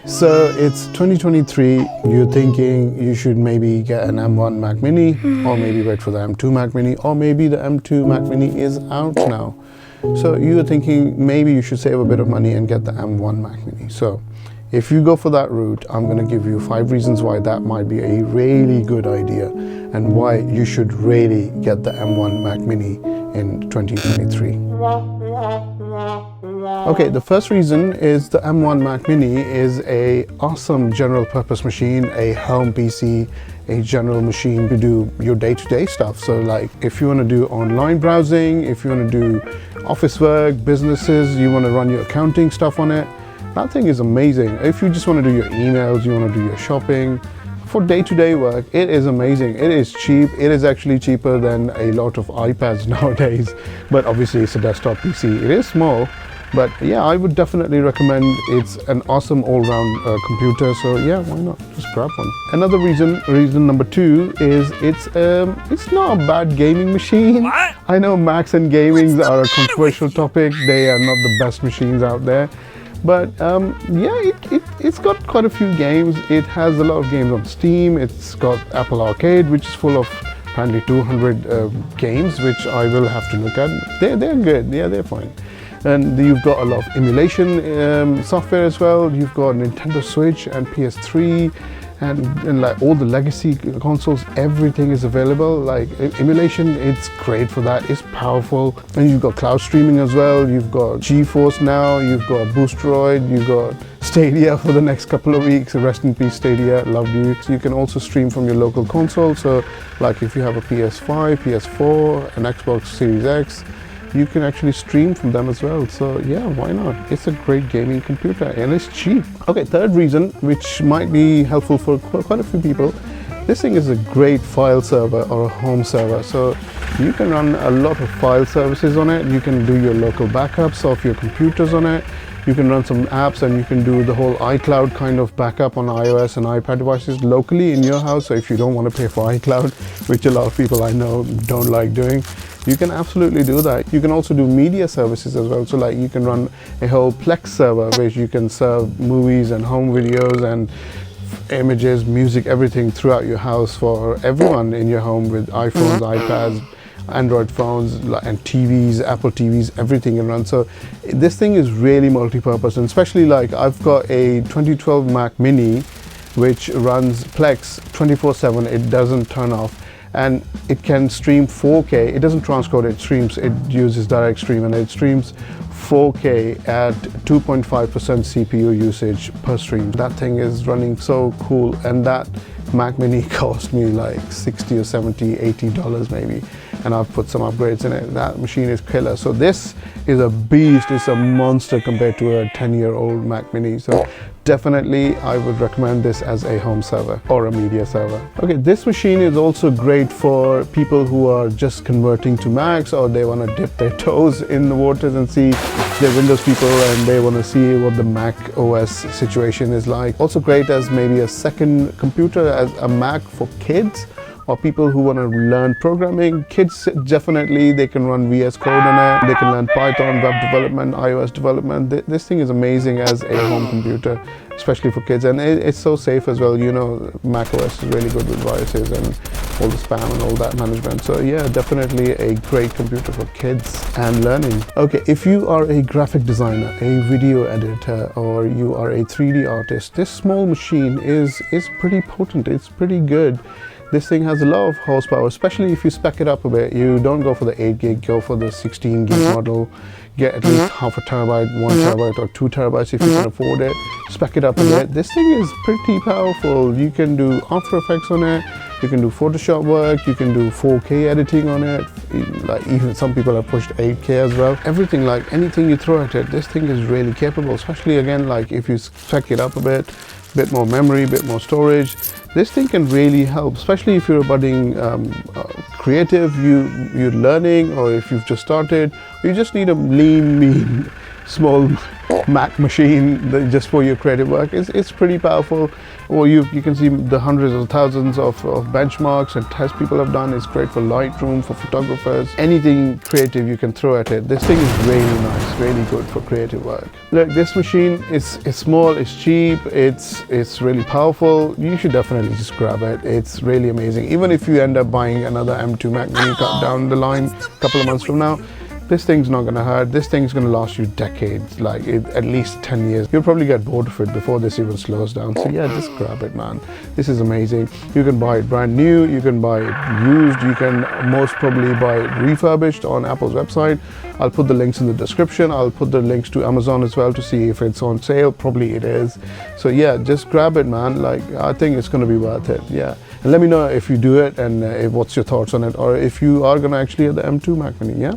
So it's 2023, you're thinking you should maybe get an M1 Mac Mini, or maybe wait for the M2 Mac Mini, or maybe the M2 Mac Mini is out now. So you're thinking maybe you should save a bit of money and get the M1 Mac Mini. So if you go for that route, I'm going to give you 5 reasons why that might be a really good idea and why you should really get the M1 Mac Mini in 2023. Okay, the first reason is the M1 Mac Mini is a awesome general purpose machine, a home PC, a general machine to do your day-to-day stuff. So like if you want to do online browsing, if you want to do office work, businesses, you want to run your accounting stuff on it, that thing is amazing. If you just want to do your emails, you want to do your shopping, for day-to-day work, it is amazing. It is cheap. It is actually cheaper than a lot of iPads nowadays, but obviously it's a desktop PC. It is small, but yeah, I would definitely recommend. It's an awesome all-round computer, so yeah, why not just grab one. Another reason number 2 is it's not a bad gaming machine. What? I know Macs and gamings are a controversial topic. They are not the best machines out there, but yeah, it's got quite a few games. It has a lot of games on Steam. It's got Apple Arcade, which is full of apparently 200 games, which I will have to look at. They're good. Yeah, they're fine. And you've got a lot of emulation software as well. You've got Nintendo Switch and PS3 and like all the legacy consoles, everything is available. Like emulation, it's great for that. It's powerful. And you've got cloud streaming as well. You've got GeForce now. You've got Boostroid. You've got Stadia for the next couple of weeks. Rest in peace, Stadia. Loved you. So you can also stream from your local console. So like if you have a PS5, PS4, an Xbox Series X, you can actually stream from them as well. So yeah, why not? It's a great gaming computer and it's cheap. Okay, third reason, which might be helpful for quite a few people, this thing is a great file server or a home server. So you can run a lot of file services on it. You can do your local backups of your computers on it. You can run some apps and you can do the whole iCloud kind of backup on iOS and iPad devices locally in your house. So if you don't want to pay for iCloud, which a lot of people I know don't like doing, you can absolutely do that. You can also do media services as well. So like you can run a whole Plex server where you can serve movies and home videos and images, music, everything throughout your house for everyone in your home with iPhones, iPads, Android phones and TVs, Apple TVs, everything can run. So this thing is really multi-purpose, and especially like I've got a 2012 Mac Mini which runs Plex 24/7. It doesn't turn off. And it can stream 4K. It doesn't transcode, it streams, it uses direct stream, and it streams 4K at 2.5% CPU usage per stream. That thing is running so cool, and that Mac Mini cost me like $60 or $70, $80 maybe, and I've put some upgrades in it. That machine is killer. So this is a beast, it's a monster compared to a 10-year-old Mac Mini. So definitely I would recommend this as a home server or a media server. Okay, this machine is also great for people who are just converting to Macs, or they want to dip their toes in the waters and see they're Windows people and they want to see what the Mac OS situation is like. Also great as maybe a second computer, as a Mac for kids or people who want to learn programming. Kids, definitely, they can run VS Code on it. They can learn Python, web development, iOS development. This thing is amazing as a home computer, especially for kids. And it's so safe as well. You know, Mac OS is really good with viruses and all the spam and all that management. So yeah, definitely a great computer for kids and learning. Okay, if you are a graphic designer, a video editor, or you are a 3D artist, this small machine is pretty potent. It's pretty good. This thing has a lot of horsepower, especially if you spec it up a bit. You don't go for the 8 gig, go for the 16 gig model. Get at least half a terabyte, 1 terabyte, or 2 terabytes if you can afford it. Spec it up a bit. This thing is pretty powerful. You can do After Effects on it. You can do Photoshop work. You can do 4K editing on it. Like even some people have pushed 8K as well. Everything, like anything you throw at it, this thing is really capable. Especially again, like if you spec it up a bit more memory, bit more storage. This thing can really help, especially if you're a budding creative, you're learning, or if you've just started, you just need a lean, mean small Mac machine just for your creative work. It's pretty powerful. Or you can see the hundreds or thousands of benchmarks and tests people have done. It's great for Lightroom, for photographers, anything creative you can throw at it. This thing is really nice, really good for creative work. Look, this machine is small, it's cheap, it's really powerful. You should definitely just grab it. It's really amazing. Even if you end up buying another M2 Mac Mini down the line, a couple of months from now, this thing's not gonna hurt. This thing's gonna last you decades, like at least 10 years. You'll probably get bored of it before this even slows down. So yeah, just grab it, man. This is amazing. You can buy it brand new, you can buy it used, you can most probably buy it refurbished on Apple's website. I'll put the links in the description. I'll put the links to Amazon as well to see if it's on sale. Probably it is. So yeah, just grab it, man. Like, I think it's gonna be worth it, yeah. And let me know if you do it and what's your thoughts on it, or if you are gonna actually get the M2 Mac Mini, yeah?